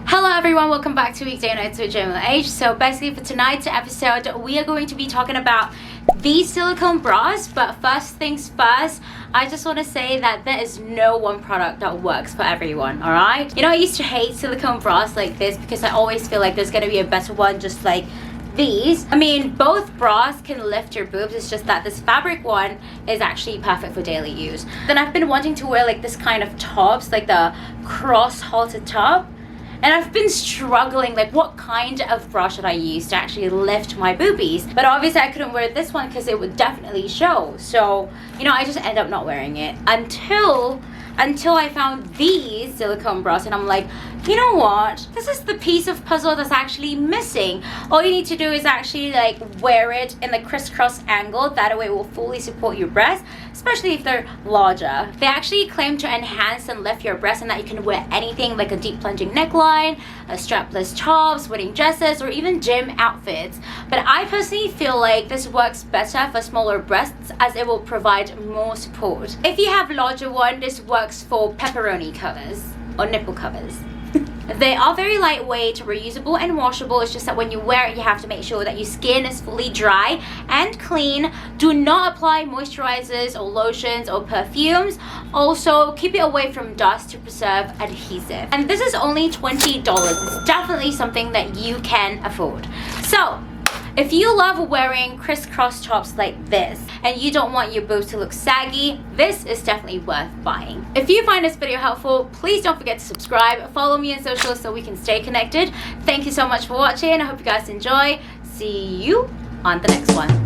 Hello everyone, welcome back to Weekday Nights with Jameline. So basically for tonight's episode, we are going to be talking about these silicone bras. But first things first, I just want to say that there is no one product that works for everyone, alright? You know, I used to hate silicone bras like this because I always feel like there's going to be a better one just like these. I mean, both bras can lift your boobs, it's just that this fabric one is actually perfect for daily use. Then I've been wanting to wear like this kind of tops, like the cross halter top. And I've been struggling, like what kind of bra should I use to actually lift my boobies? But obviously I couldn't wear this one because it would definitely show. So, you know, I just end up not wearing it until I found these silicone bras, and I'm like, you know what? This is the piece of puzzle that's actually missing. All you need to do is actually like wear it in the crisscross angle. That way it will fully support your breasts, especially if they're larger. They actually claim to enhance and lift your breasts and that you can wear anything like a deep plunging neckline, a strapless tops, wedding dresses, or even gym outfits. But I personally feel like this works better for smaller breasts as it will provide more support. If you have larger one, this works for pepperoni covers or nipple covers. They are very lightweight, reusable and washable. It's just that when you wear it, you have to make sure that your skin is fully dry and clean. Do not apply moisturizers or lotions or perfumes. Also, keep it away from dust to preserve adhesive. And this is only $20. It's definitely something that you can afford. So, if you love wearing crisscross tops like this and you don't want your boobs to look saggy, this is definitely worth buying. If you find this video helpful, please don't forget to subscribe. Follow me on socials so we can stay connected. Thank you so much for watching. I hope you guys enjoy. See you on the next one.